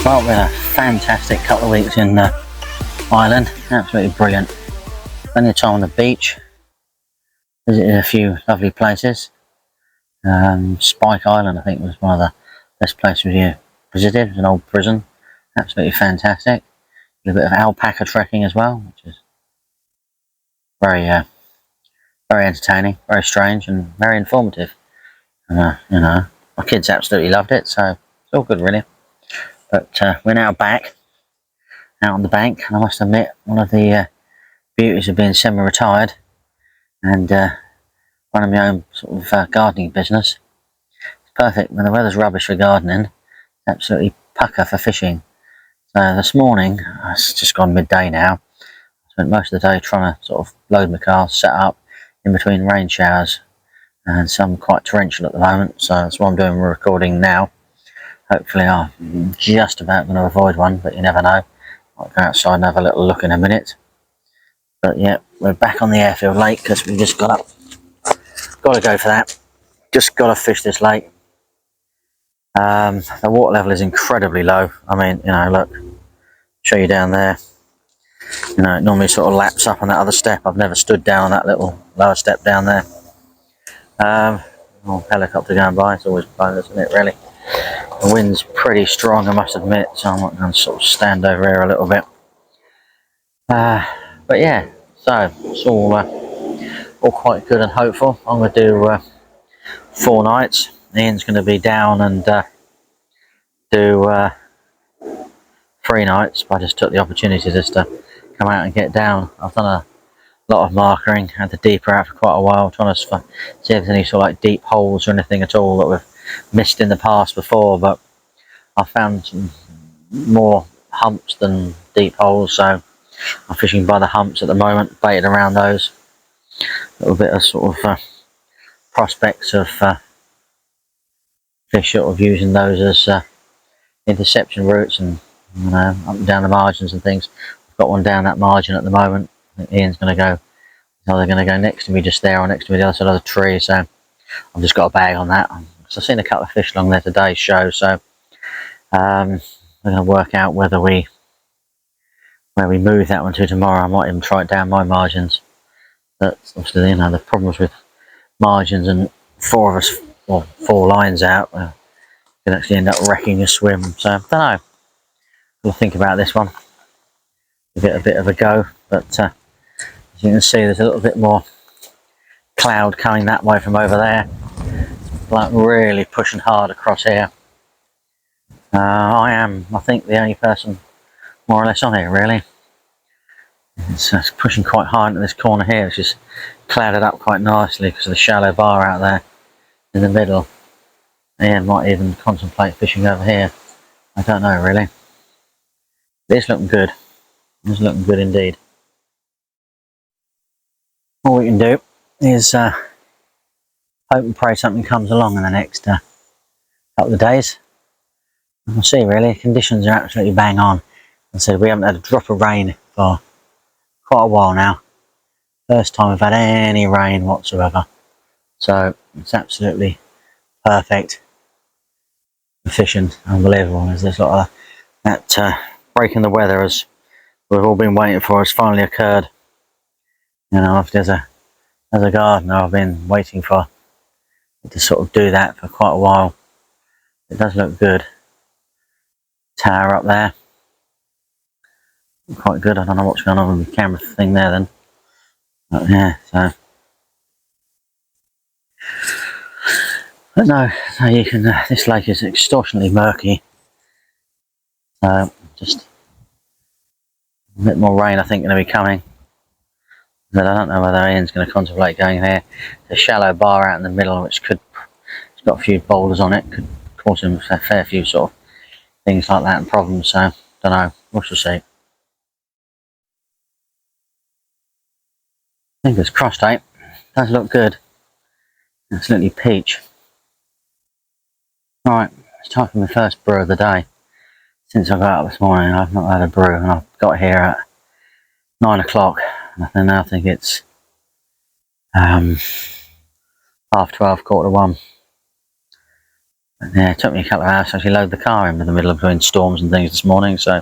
Well, we had a fantastic couple of weeks in Ireland, absolutely brilliant. Plenty of time on the beach, visited a few lovely places. Spike Island, I think, was one of the best places we visited. It was an old prison, absolutely fantastic. A bit of alpaca trekking as well, which is very entertaining, very strange, and very informative. You know, my kids absolutely loved it, so it's all good, really. But we're now back out on the bank, and I must admit, one of the beauties of being semi-retired and running my own sort of gardening business. It's perfect when the weather's rubbish for gardening. It's absolutely pucker for fishing. So this morning, it's just gone midday now. I spent most of the day trying to sort of load my car, set up in between rain showers, and some quite torrential at the moment. So that's what I'm doing. We're recording now. Hopefully I'm just about going to avoid one, but you never know. I'll go outside and have a little look in a minute. But yeah, we're back on the airfield lake because we just got to go for that. Just got to fish this lake. The water level is incredibly low. I mean, you know, look, show you down there. You know, it normally sort of laps up on that other step. I've never stood down on that little lower step down there. Helicopter going by, it's always bonus, isn't it, really? The wind's pretty strong, I must admit, so I'm going to sort of stand over here a little bit. But yeah, so it's all quite good and hopeful. I'm going to do 4 nights. Ian's going to be down and do 3 nights, but I just took the opportunity just to come out and get down. I've done a lot of markering, had the deeper out for quite a while, trying to see if there's any sort of like deep holes or anything at all that we've missed in the past before, but I found some more humps than deep holes, so I'm fishing by the humps at the moment, baited around those. A little bit of sort of prospects of fish sort of using those as interception routes, and you know, up and down the margins and things. I've got one down that margin at the moment. I think Ian's going to go, he's either going to go next to me just there or next to me the other side of the tree, so I've just got a bag on that. So I've seen a couple of fish along there today's show, so we're going to work out where we move that one to tomorrow. I might even try it down my margins. But obviously, you know, the problems with margins and 4 of us, or 4 lines out, can actually end up wrecking a swim. So I don't know. We'll think about this one. Give it a bit of a go, but as you can see, there's a little bit more cloud coming that way from over there. Like really pushing hard across here. I think, the only person more or less on here, really. It's pushing quite hard into this corner here, which is clouded up quite nicely because of the shallow bar out there in the middle. Ian might even contemplate fishing over here. I don't know, really. It's looking good. It's looking good indeed. All we can do is hope and pray something comes along in the next couple of days. We'll see, really. Conditions are absolutely bang on. I said we haven't had a drop of rain for quite a while now. First time we've had any rain whatsoever. So it's absolutely perfect. Efficient, unbelievable. There's this lot of that break in the weather, as we've all been waiting for, has finally occurred. You know, as a gardener, I've been waiting for it to sort of do that for quite a while. It does look good. Tower up there, quite good. I don't know what's going on with the camera thing there then, but yeah, but no, so you can this lake is extortionately murky, so just a bit more rain I think going to be coming. But I don't know whether Ian's going to contemplate going there. There's a shallow bar out in the middle which it's got a few boulders on it, could cause him a fair few sort of things like that and problems, so don't know, we shall see. Fingers crossed, eh? Does look good. Absolutely peach. Alright, it's time for my first brew of the day. Since I got up this morning, I've not had a brew, and I've got here at 9 o'clock. And I think it's 12:30, 1:15. Yeah, it took me a couple of hours to actually load the car in the middle of doing storms and things this morning, so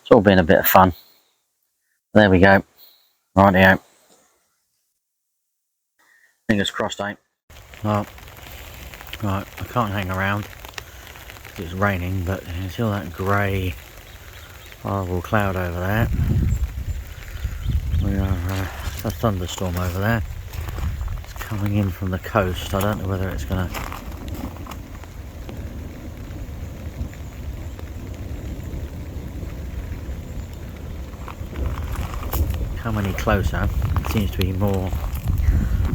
it's all been a bit of fun. There we go. Rightio. Fingers crossed, eh? Well, right, I can't hang around because it's raining, but you can see all that grey, horrible cloud over there. We are a thunderstorm over there. It's coming in from the coast. I don't know whether it's going to... come any closer. It seems to be more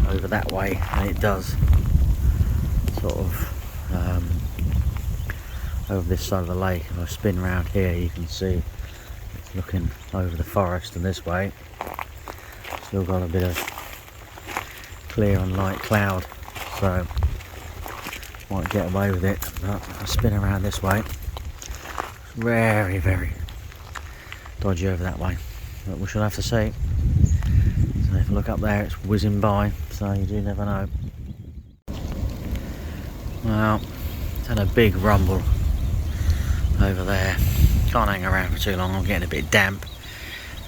over that way than it does sort of over this side of the lake. If I spin around here, you can see it's looking over the forest and this way. Still got a bit of clear and light cloud, so might get away with it. But if I spin around this way, it's very, very dodgy over that way. But we shall have to see. So if you look up there, it's whizzing by, so you do never know. Well, it's had a big rumble over there. Can't hang around for too long, I'm getting a bit damp.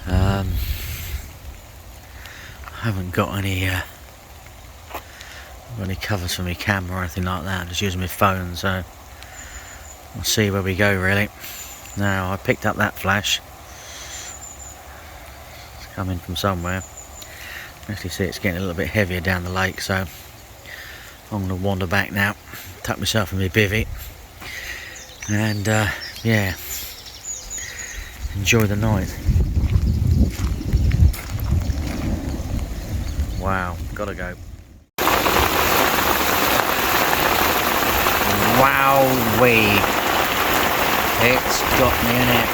I haven't got any covers for my camera or anything like that. I'm just using my phone, so we'll see where we go really. Now, I picked up that flash. It's coming from somewhere. You actually see it's getting a little bit heavier down the lake, so I'm going to wander back now, tuck myself in my bivvy, and yeah, enjoy the night. Wow, gotta go. Wowee, it's got me in it.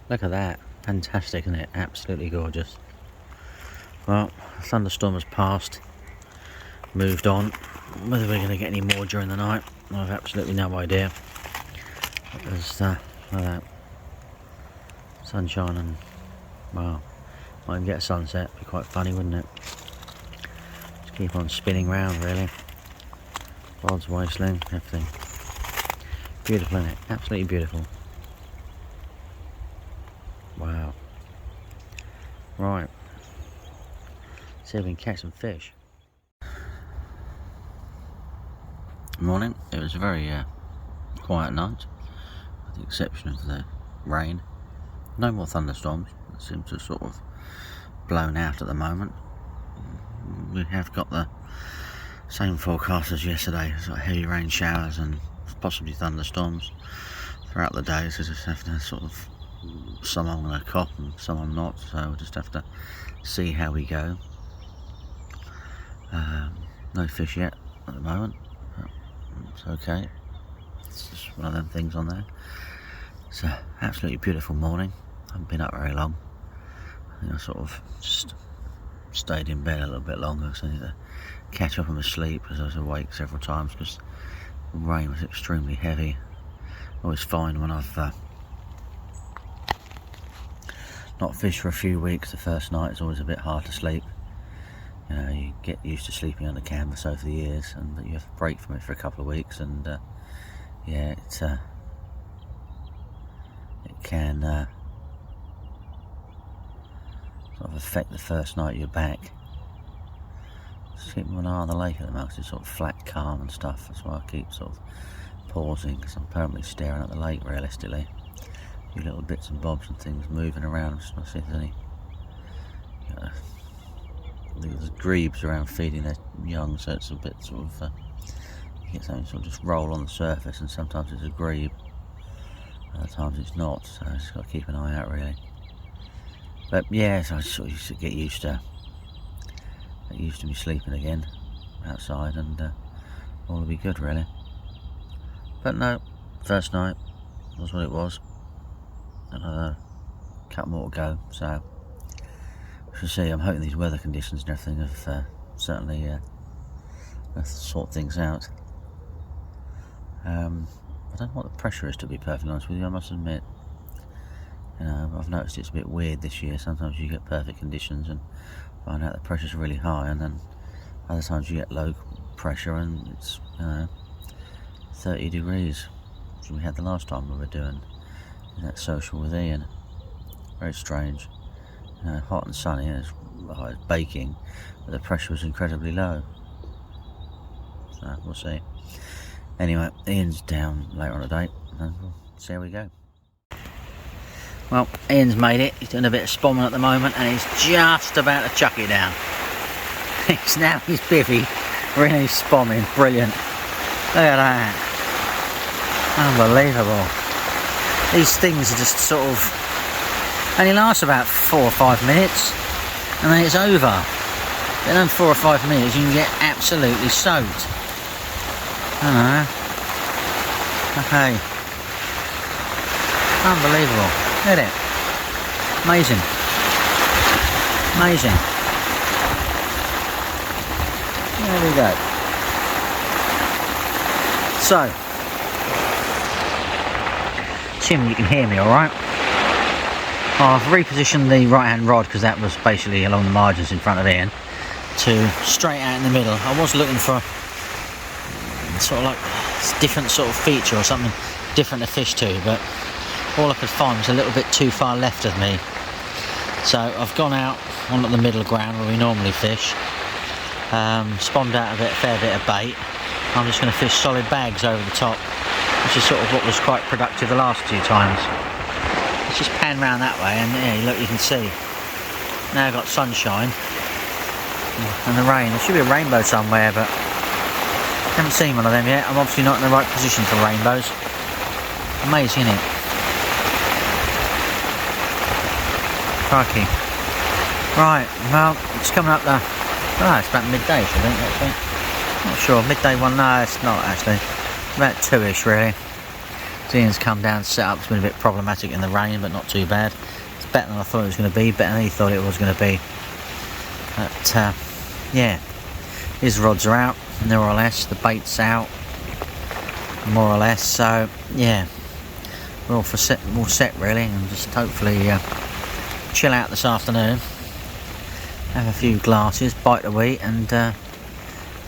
Look at that, fantastic, isn't it? Absolutely gorgeous. Well, the thunderstorm has passed, moved on. Whether we're going to get any more during the night, I've absolutely no idea. There's look at that, sunshine, and wow, might even get a sunset. Be quite funny, wouldn't it? Just keep on spinning round, really. Rods whistling, everything. Beautiful, isn't it? Absolutely beautiful. Wow. Right. See if we can catch some fish. Morning. It was a very quiet night, with the exception of the rain. No more thunderstorms. It seems to have sort of blown out at the moment. We have got the same forecast as yesterday, sort of heavy rain showers and possibly thunderstorms throughout the day, so just have to sort of, some I'm going to cop and some I'm not, so we'll just have to see how we go. No fish yet at the moment, but it's okay. It's just one of them things on there. It's an absolutely beautiful morning. I haven't been up very long. I think I sort of just stayed in bed a little bit longer because I need to catch up on my sleep, because I was awake several times because the rain was extremely heavy. I always find when I've not fished for a few weeks, the first night is always a bit hard to sleep. You know, you get used to sleeping under canvas over the years, and you have to break from it for a couple of weeks, and yeah, it can sort of affect the first night you're back. Just keeping an eye on the lake at the moment, 'cause it's sort of flat, calm and stuff. That's why I keep sort of pausing, because I'm permanently staring at the lake realistically. A few little bits and bobs and things moving around, just to see if there's any there's grebes around feeding their young, so it's a bit sort of you get something sort of just roll on the surface, and sometimes it's a grebe, other times it's not, so I just got to keep an eye out really. But yeah, so I sort of used to get used to get used to me sleeping again outside, and all will be good really. But no, first night was what it was. Another couple more to go, so we shall see. I'm hoping these weather conditions and everything have certainly sort things out. I don't know what the pressure is, to be perfectly honest with you, I must admit. You know, I've noticed it's a bit weird this year. Sometimes you get perfect conditions and find out the pressure's really high, and then other times you get low pressure and it's 30 degrees, which we had the last time we were doing that social with Ian. Very strange. Hot and sunny, and it's baking, but the pressure was incredibly low. So we'll see. Anyway, Ian's down later on today, and we'll see how we go. Well, Ian's made it. He's doing a bit of spomming at the moment, and he's just about to chuck it down. He's bivvy, really spomming. Brilliant. Look at that. Unbelievable. These things are just sort of only last about 4 or 5 minutes, and then it's over. Then in 4 or 5 minutes you can get absolutely soaked. I don't know. Okay. Unbelievable. Look at it. Amazing. Amazing. There we go. So, assuming you can hear me alright. I've repositioned the right hand rod, because that was basically along the margins in front of Ian, to straight out in the middle. I was looking for sort of like a different sort of feature or something different to fish to, but all I could find was a little bit too far left of me. So I've gone out on the middle ground where we normally fish, spawned out a fair bit of bait. I'm just going to fish solid bags over the top, which is sort of what was quite productive the last 2 times. Let's just pan round that way, and yeah, look, you can see. Now I've got sunshine and the rain. There should be a rainbow somewhere, but I haven't seen one of them yet. I'm obviously not in the right position for rainbows. Amazing, isn't it? Crikey. Right, well, it's coming up the... Oh, it's about midday, I think, actually. Not sure, midday one, no, it's not actually. It's about 2ish, really. Ian's come down, set up. It's been a bit problematic in the rain, but not too bad. It's better than I thought it was going to be, better than he thought it was going to be. But, yeah, his rods are out, more or less. The bait's out, more or less. So, yeah, we're all set really, and just hopefully chill out this afternoon. Have a few glasses, bite the wheat, and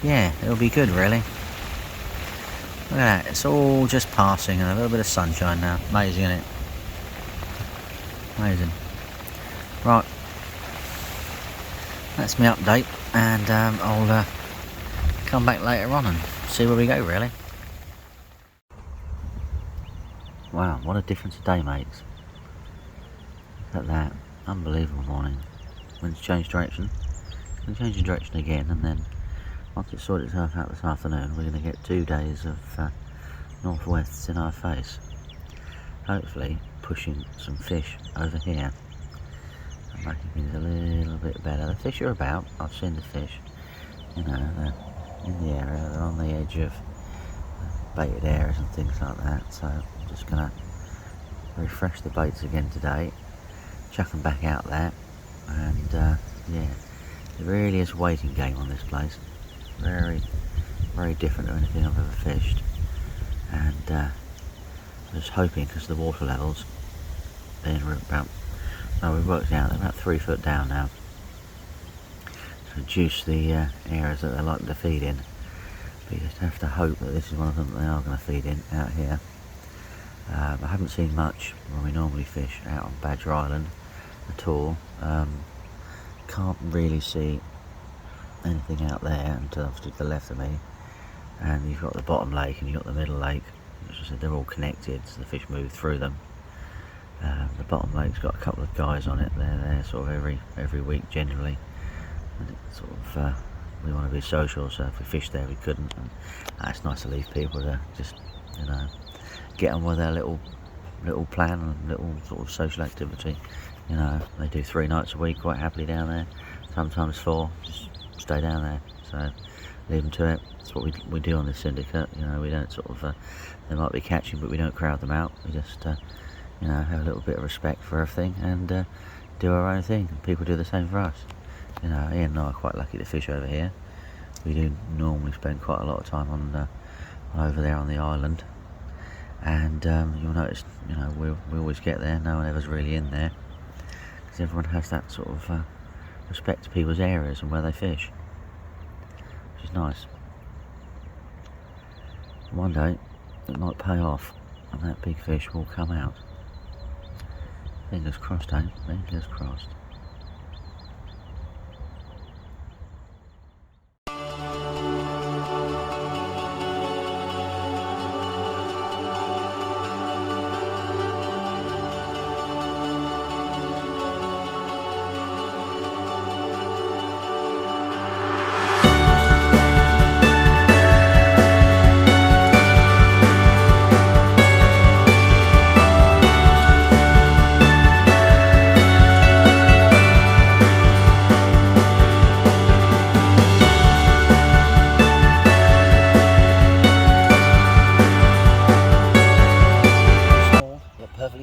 yeah, it'll be good really. Look at that, it's all just passing, and a little bit of sunshine now. Amazing, isn't it? Amazing. Right, that's my update, and I'll come back later on and see where we go really. Wow, what a difference a day makes. Look at that, unbelievable morning. Wind's changed direction. It's going to change direction again, and then once it sorted itself out this afternoon, we're going to get 2 days of northwests in our face. Hopefully pushing some fish over here and making things a little bit better. The fish are about, I've seen the fish, you know, they're in the area, they're on the edge of baited areas and things like that, so I'm just going to refresh the baits again today, chuck them back out there, and yeah, it really is a waiting game on this place. Very, very different to anything I've ever fished, and I'm just hoping, because the water levels being about, no, we've worked out they're about 3 foot down now, to reduce the areas that they're likely to feed in. But you just have to hope that this is one of them that they are going to feed in out here. I haven't seen much when we normally fish out on Badger Island at all. Can't really see anything out there until obviously to the left of me, and you've got the bottom lake and you've got the middle lake. As I said, they're all connected, so the fish move through them. The bottom lake's got a couple of guys on it. They're there sort of every week generally, and it's sort of we want to be social, so if we fished there we couldn't, and it's nice to leave people to just, you know, get on with their little plan and little sort of social activity. You know, they do 3 nights a week quite happily down there, sometimes 4, just stay down there. So leave them to it. That's what we do on this syndicate. You know, we don't sort of they might be catching, but we don't crowd them out. We just you know, have a little bit of respect for everything and do our own thing. People do the same for us. You know, Ian and I are quite lucky to fish over here. We do normally spend quite a lot of time on over there on the island, and you'll notice, you know, we always get there. No one ever's really in there because everyone has that sort of respect to people's areas and where they fish, which is nice. One day it might pay off and that big fish will come out. Fingers crossed, eh? Fingers crossed.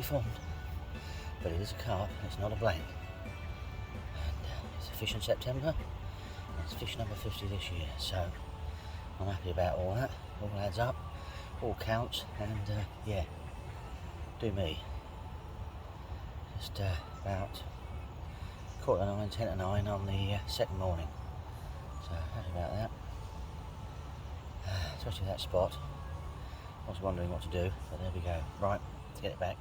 Formed, but it is a carp, it's not a blank, and it's a fish in September, and it's fish number 50 this year, so I'm happy about all that. All adds up, all counts, and yeah, do me. Just about 9:45, 10 to 9 on the second morning, so happy about that. Especially that spot. I was wondering what to do, but there we go. Right, let's get it back.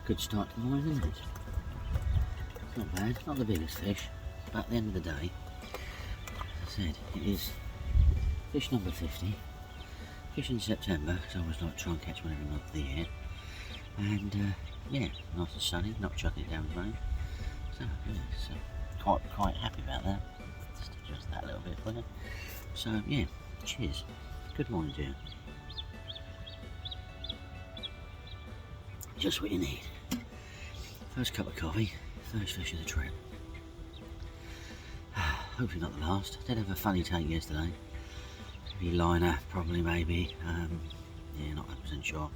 Good start to the line, isn't it? Not bad, not the biggest fish, but at the end of the day, as I said, it is fish number 50. Fish in September, because I always like to try and catch one every month of the year. And yeah, nice and sunny, not chucking it down with rain. So yeah, so quite happy about that. Just adjust that a little bit for you. So yeah, cheers. Good morning, dear. Just what you need. First cup of coffee, first fish of the trip. Hopefully not the last. Did have a funny take yesterday. Maybe liner, probably, maybe. Yeah, not 100% sure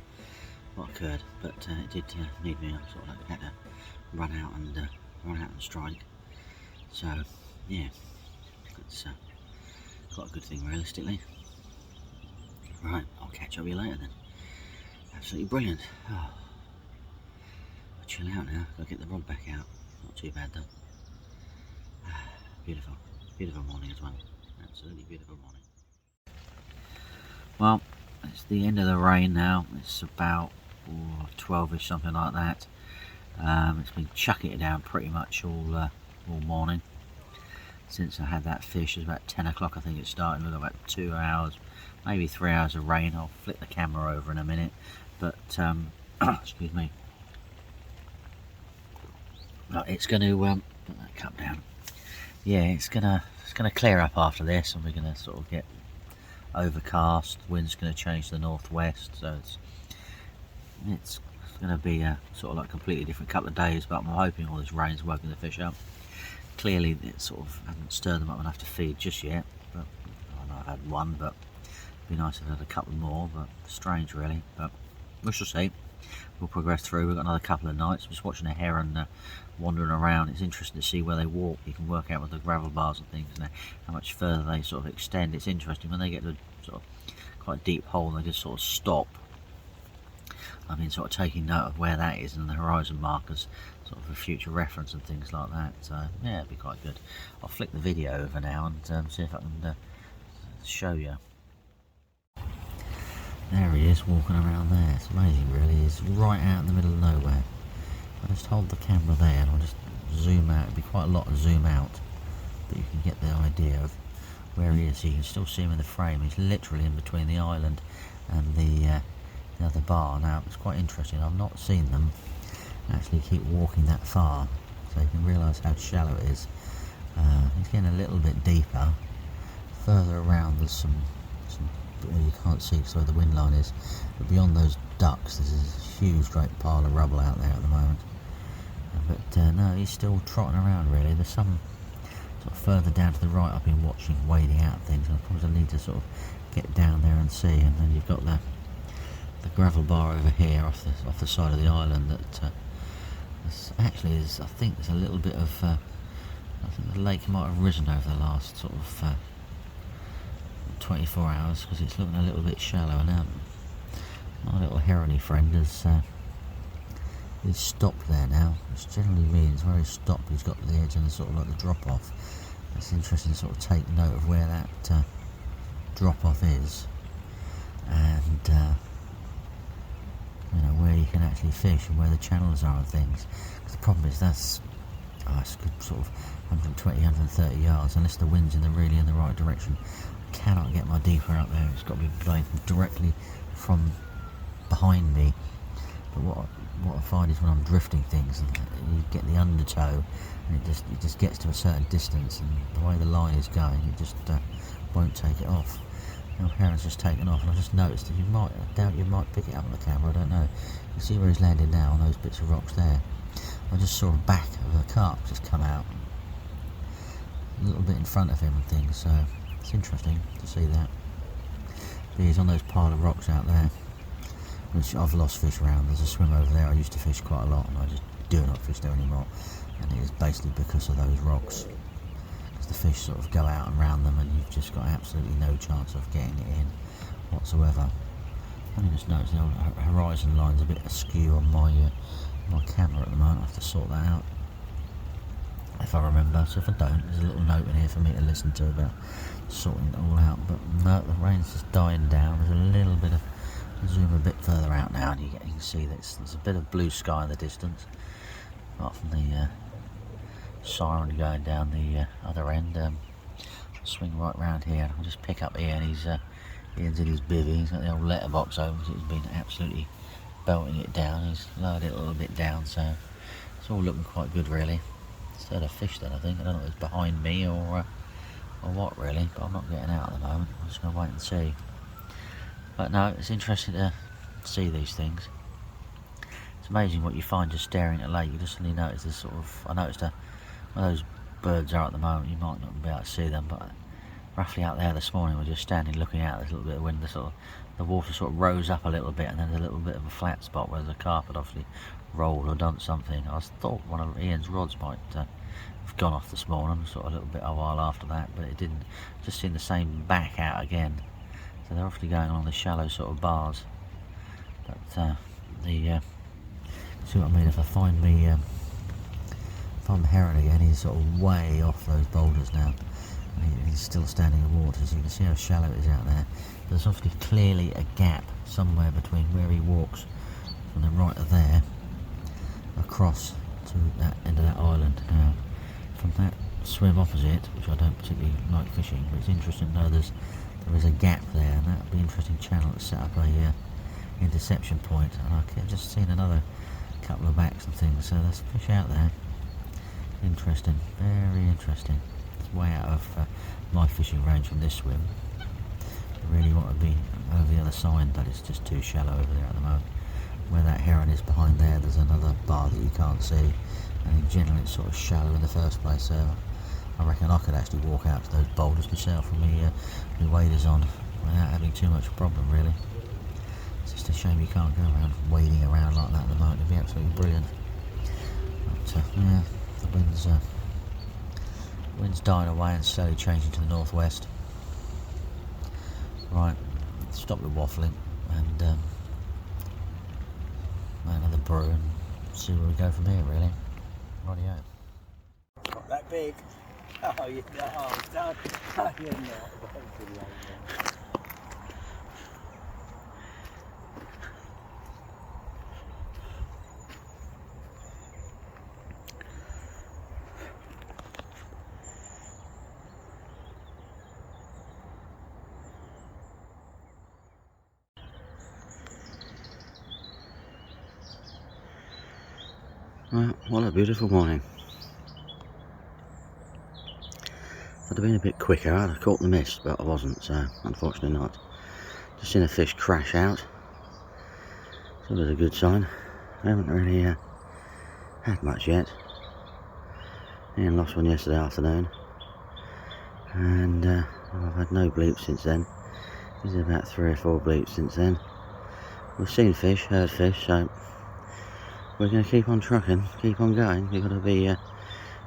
what occurred, but it did need me. I sort of like had to run out and strike. So yeah, it's quite a good thing realistically. Right, I'll catch up with you later then. Absolutely brilliant. Oh, I'll chill out now. Gotta get the rod back out. Not too bad though. Beautiful, beautiful morning as well. Absolutely beautiful morning. Well, it's the end of the rain now. It's about 12ish, something like that. It's been chucking it down pretty much all morning since I had that fish. It was about 10 o'clock, I think it started. We've got about 2 hours, maybe 3 hours of rain. I'll flip the camera over in a minute, but excuse me. But it's going to put that cup down. Yeah, it's gonna clear up after this, and we're gonna sort of get overcast. Wind's going to change to the northwest, so it's going to be a sort of like completely different couple of days. But I'm hoping all this rain's woken the fish up. Clearly, it sort of hasn't stirred them up enough to feed just yet. But I know I've had one, but it'd be nice if I had a couple more. But strange, really. But we shall see. We'll progress through. We've got another couple of nights. I'm just watching a heron wandering around. It's interesting to see where they walk. You can work out with the gravel bars and things, and how much further they sort of extend. It's interesting when they get to sort of quite a deep hole, they just sort of stop. I mean, sort of taking note of where that is and the horizon markers, sort of for future reference and things like that. So yeah, it'd be quite good. I'll flick the video over now and see if I can show you. There he is, walking around there. It's amazing, really. He's right out in the middle of nowhere. I'll just hold the camera there and I'll just zoom out. It'd be quite a lot to zoom out, but you can get the idea of where he is. So you can still see him in the frame. He's literally in between the island and the other bar. Now, it's quite interesting. I've not seen them actually keep walking that far. so you can realise how shallow it is. It's getting a little bit deeper. Further around there's some you can't see where the wind line is, but beyond those ducks there's this huge great pile of rubble out there at the moment. But no, he's still trotting around really. There's some sort of further down to the right I've been watching, wading out things, and I probably need to sort of get down there and see. And then you've got the gravel bar over here off the side of the island that actually is, I think there's a little bit of I think the lake might have risen over the last sort of 24 hours, because it's looking a little bit shallow now. My little herony friend is stopped there now, which generally means where he's stopped he's got the edge and the sort of like the drop off. It's interesting to sort of take note of where that drop off is, and you know, where you can actually fish and where the channels are and things. Because the problem is it's a good sort of 120, 130 yards, unless the wind's really in the right direction. I cannot get my deeper out there. It's got to be blowing directly from behind me. But what I find is when I'm drifting things, and you get the undertow, and it just gets to a certain distance, and the way the line is going, it just won't take it off. Now Heron's just taken off, and I just noticed that I doubt you might pick it up on the camera, I don't know. You see where he's landed now on those bits of rocks there. I just saw a back of a carp just come out, a little bit in front of him and things, so it's interesting to see that. But he's on those pile of rocks out there, which I've lost fish around. There's a swim over there I used to fish quite a lot, and I just do not fish there anymore, and it is basically because of those rocks. Because the fish sort of go out and round them, and you've just got absolutely no chance of getting it in whatsoever. I just noticed the horizon line's a bit askew on my camera at the moment. I have to sort that out if I remember, so if I don't, there's a little note in here for me to listen to about sorting it all out. But no, the rain's just dying down. There's a little bit of zoom a bit further out now, and you can see that there's a bit of blue sky in the distance, apart from the siren going down the other end. I'll swing right round here. I'll just pick up Ian. Ian's in his bivvy. He's got the old letterbox open because he's been absolutely belting it down. He's lowered it a little bit down, so it's all looking quite good really. Instead of fish then, I think. I don't know if it's behind me or what really, but I'm not getting out at the moment. I'm just going to wait and see. But no, it's interesting to see these things. It's amazing what you find just staring at a lake. You just suddenly notice this sort of, I noticed where those birds are at the moment. You might not be able to see them, but roughly out there this morning we're just standing looking out. There's a little bit of wind, the water sort of rose up a little bit, and then there's a little bit of a flat spot where the carp had obviously rolled or done something. I thought one of Ian's rods might have gone off this morning, sort of a little bit a while after that, but it didn't. Just seen the same back out again. So they're obviously going along the shallow sort of bars. But see what I mean? If I find heron again, he's sort of way off those boulders now. And he's still standing in water, so you can see how shallow it is out there. There's obviously clearly a gap somewhere between where he walks from the right of there across to that end of that island. Now, from that swim opposite, which I don't particularly like fishing, but it's interesting to know there is a gap there, and that would be an interesting channel to set up a interception point. And I've just seen another couple of backs and things, so there's fish out there. Interesting, very interesting. It's way out of my fishing range from this swim. I really want to be over the other side, but it's just too shallow over there at the moment. Where that heron is behind there's another bar that you can't see, and in general it's sort of shallow in the first place, so I reckon I could actually walk out to those boulders myself with my waders on without having too much problem really. It's just a shame you can't go around wading around like that at the moment. It'd be absolutely brilliant. But yeah, the wind's dying away and slowly changing to the northwest. Right, stop the waffling and another brew and see where we go from here really. Rightio. Not that big. Oh, you're not. Oh, you're not. Right, what a beautiful morning. I'd have been a bit quicker, I'd have caught the mist, but I wasn't, so unfortunately not. Just seen a fish crash out, so it was a good sign. I haven't really had much yet. Ian lost one yesterday afternoon, and I've had no bleeps since then. There's about 3 or 4 bleeps since then. We've seen fish, heard fish, so we're going to keep on trucking, keep on going. We've got to be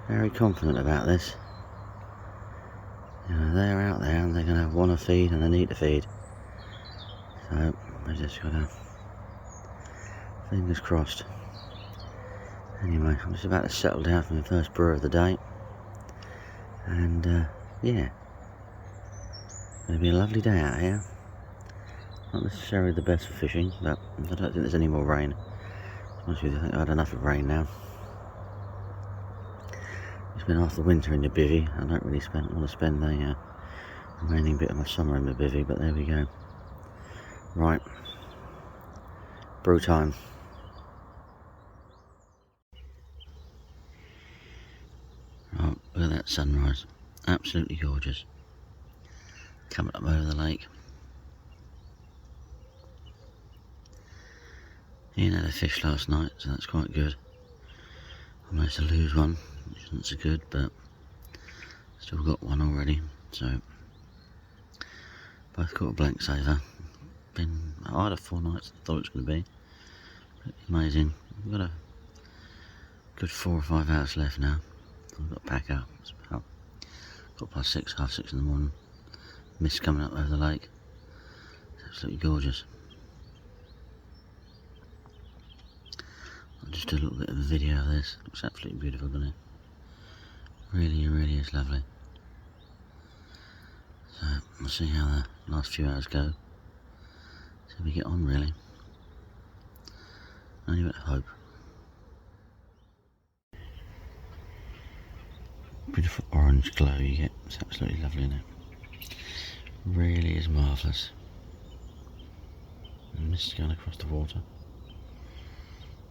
very confident about this. You know, they're out there and they're going to want to feed and they need to feed. So we just got to, fingers crossed. Anyway, I'm just about to settle down for my first brew of the day. And yeah, it'll be a lovely day out here. Not necessarily the best for fishing, but I don't think there's any more rain. Honestly, I think I've had enough of rain now. It's been after winter in the bivvy. I don't really want to spend the remaining bit of my summer in the bivvy, but there we go. Right, brew time. Right, look at that sunrise, absolutely gorgeous. Coming up over the lake. Ian had a fish last night, so that's quite good. I managed to lose one, which isn't so good, but still got one already. So both caught a blank saver. Been harder 4 nights than I thought it was going to be. But amazing. We've got a good 4 or 5 hours left now. I've got to pack up. It's about 6:30, half 6 in the morning. Mist coming up over the lake. It's absolutely gorgeous. I'll just do a little bit of a video of this. It looks absolutely beautiful, doesn't it? Really, really is lovely. So we'll see how the last few hours go. See how we get on, really. Only bit of hope. Beautiful orange glow you get. It's absolutely lovely, isn't it? Really is marvellous. And mist going across the water.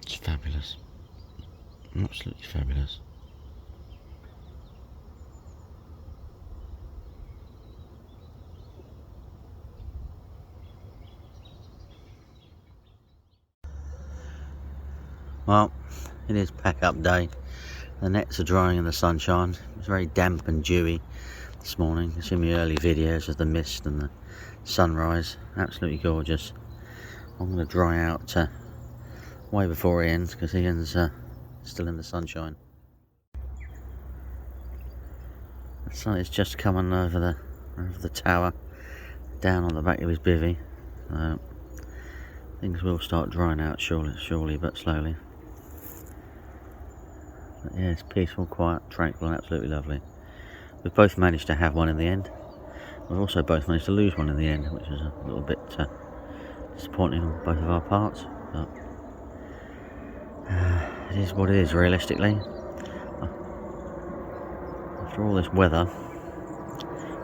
It's fabulous. Absolutely fabulous. Well, it is pack up day. The nets are drying in the sunshine. It was very damp and dewy this morning. You've seen my early videos of the mist and the sunrise. Absolutely gorgeous. I'm going to dry out way before Ian's, because Ian's still in the sunshine. The sun is just coming over the tower, down on the back of his bivvy. Things will start drying out surely but slowly. But yeah, it's peaceful, quiet, tranquil and absolutely lovely. We've both managed to have one in the end. We've also both managed to lose one in the end, which is a little bit disappointing on both of our parts. But it is what it is, realistically. After all this weather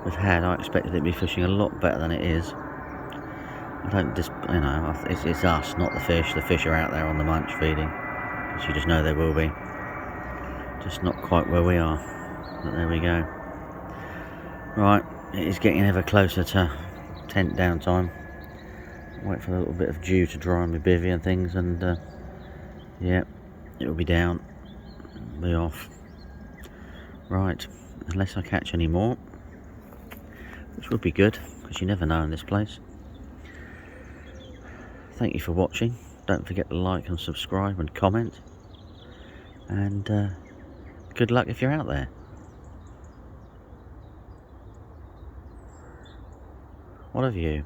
we've had, I expected it to be fishing a lot better than it is. I don't just, you know, it's us, not the fish. The fish are out there on the munch feeding, as you just know they will be. Just not quite where we are, but there we go. Right, it is getting ever closer to tent down time. Wait for a little bit of dew to dry on my bivvy and things, and yeah, it'll be down, be off. Right, unless I catch any more, which would be good, because you never know in this place. Thank you for watching. Don't forget to like and subscribe and comment, and good luck if you're out there. What of you?